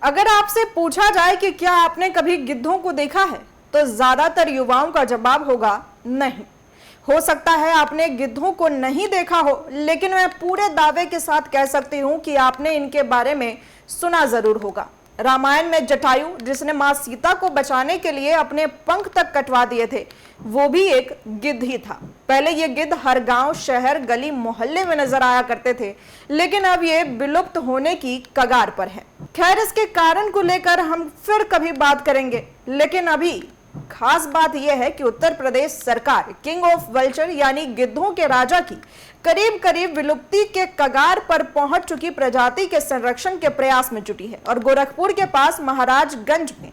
अगर आपसे पूछा जाए कि क्या आपने कभी गिद्धों को देखा है, तो ज्यादातर युवाओं का जवाब होगा नहीं। हो सकता है आपने गिद्धों को नहीं देखा हो, लेकिन मैं पूरे दावे के साथ कह सकती हूं कि आपने इनके बारे में सुना जरूर होगा। रामायण में जटायु, जिसने मां सीता को बचाने के लिए अपने पंख तक कटवा दिए थे, वो भी एक गिद्ध ही था। पहले ये गिद्ध हर गांव, शहर, गली, मोहल्ले में नजर आया करते थे, लेकिन अब ये विलुप्त होने की कगार पर है। खैर, इसके कारण को लेकर हम फिर कभी बात करेंगे, लेकिन अभी खास बात यह है कि उत्तर प्रदेश सरकार किंग ऑफ वल्चर यानी गिद्धों के राजा की करीब करीब विलुप्ति के कगार पर पहुंच चुकी प्रजाति के संरक्षण के प्रयास में जुटी है और गोरखपुर के पास महाराजगंज में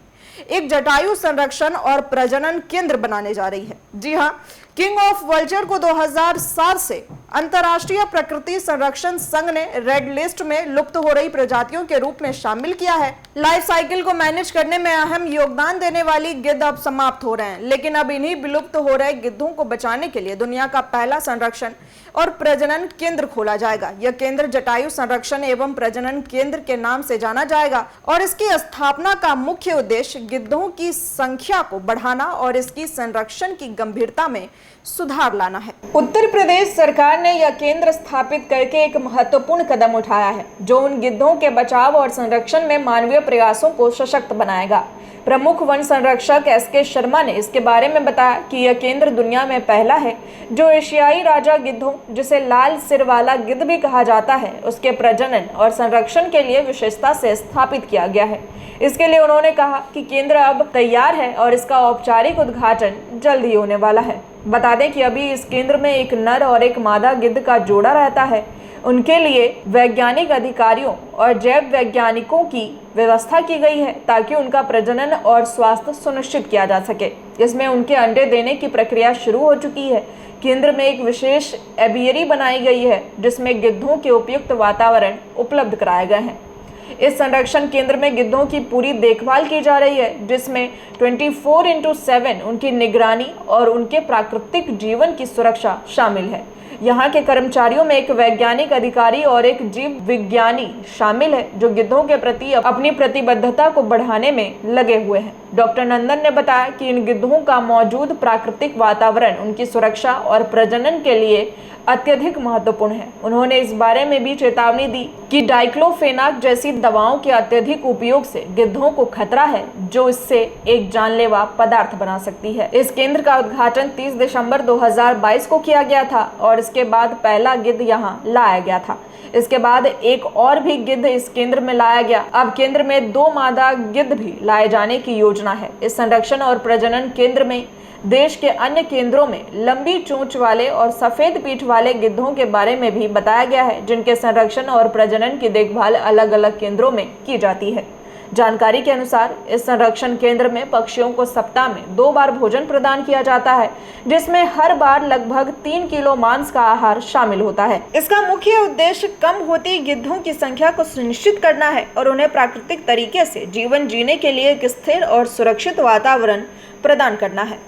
एक जटायु संरक्षण और प्रजनन केंद्र बनाने जा रही है। जी हां, किंग ऑफ वल्चर को 2007 से अंतर्राष्ट्रीय प्रकृति संरक्षण संघ ने रेड लिस्ट में लुप्त हो रही प्रजातियों के रूप में शामिल किया है। लाइफ साइकिल को मैनेज करने में अहम योगदान देने वाली गिद्ध अब समाप्त हो रहे हैं, लेकिन अब इन्हीं विलुप्त हो रहे गिद्धों को बचाने के लिए दुनिया का पहला संरक्षण और प्रजनन केंद्र खोला जाएगा। यह केंद्र जटायु संरक्षण एवं प्रजनन केंद्र के नाम से जाना जाएगा और इसकी स्थापना का मुख्य उद्देश्य गिद्धों की संख्या को बढ़ाना और इसकी संरक्षण की गंभीरता में सुधार लाना है। उत्तर प्रदेश सरकार ने यह केंद्र स्थापित करके एक महत्वपूर्ण कदम उठाया है, जो उन गिद्धों के बचाव और संरक्षण में मानवीय प्रयासों को सशक्त बनाएगा। प्रमुख वन संरक्षक SK शर्मा ने इसके बारे में बताया कि यह केंद्र दुनिया में पहला है जो एशियाई राजा गिद्धों, जिसे लाल सिर वाला गिद्ध भी कहा जाता है, उसके प्रजनन और संरक्षण के लिए विशेषता से स्थापित किया गया है। इसके लिए उन्होंने कहा कि केंद्र अब तैयार है और इसका औपचारिक उद्घाटन जल्द ही होने वाला है। बता दें कि अभी इस केंद्र में एक नर और एक मादा गिद्ध का जोड़ा रहता है। उनके लिए वैज्ञानिक अधिकारियों और जैव वैज्ञानिकों की व्यवस्था की गई है ताकि उनका प्रजनन और स्वास्थ्य सुनिश्चित किया जा सके। इसमें उनके अंडे देने की प्रक्रिया शुरू हो चुकी है। केंद्र में एक विशेष एवियरी बनाई गई है जिसमें गिद्धों के उपयुक्त वातावरण उपलब्ध कराए गए हैं। इस संरक्षण केंद्र में गिद्धों की पूरी देखभाल की जा रही है, जिसमें 24/7 उनकी निगरानी और उनके प्राकृतिक जीवन की सुरक्षा शामिल है। यहाँ के कर्मचारियों में एक वैज्ञानिक अधिकारी और एक जीव विज्ञानी शामिल है जो गिद्धों के प्रति अपनी प्रतिबद्धता को बढ़ाने में लगे हुए हैं। डॉक्टर नंदन ने बताया कि इन गिद्धों का मौजूद प्राकृतिक वातावरण उनकी सुरक्षा और प्रजनन के लिए अत्यधिक महत्वपूर्ण है। उन्होंने इस बारे में भी चेतावनी दी कि डाइक्लोफेनाक जैसी दवाओं के अत्यधिक उपयोग से गिद्धों को खतरा है, जो इससे एक जानलेवा पदार्थ बना सकती है। इस केंद्र का उद्घाटन 30 दिसंबर 2022 को किया गया था और इसके बाद पहला गिद्ध यहाँ लाया गया था। इसके बाद एक और भी गिद्ध इस केंद्र में लाया गया। अब केंद्र में 2 मादा गिद्ध भी लाए जाने की योजना है। इस संरक्षण और प्रजनन केंद्र में देश के अन्य केंद्रों में लंबी चोंच वाले और सफेद पीठ वाले गिद्धों के बारे में भी बताया गया है, जिनके संरक्षण और प्रजनन की देखभाल अलग अलग केंद्रों में की जाती है। जानकारी के अनुसार इस संरक्षण केंद्र में पक्षियों को सप्ताह में 2 बार भोजन प्रदान किया जाता है, जिसमें हर बार लगभग 3 किलो मांस का आहार शामिल होता है। इसका मुख्य उद्देश्य कम होती गिद्धों की संख्या को सुनिश्चित करना है और उन्हें प्राकृतिक तरीके से जीवन जीने के लिए एक स्थिर और सुरक्षित वातावरण प्रदान करना है।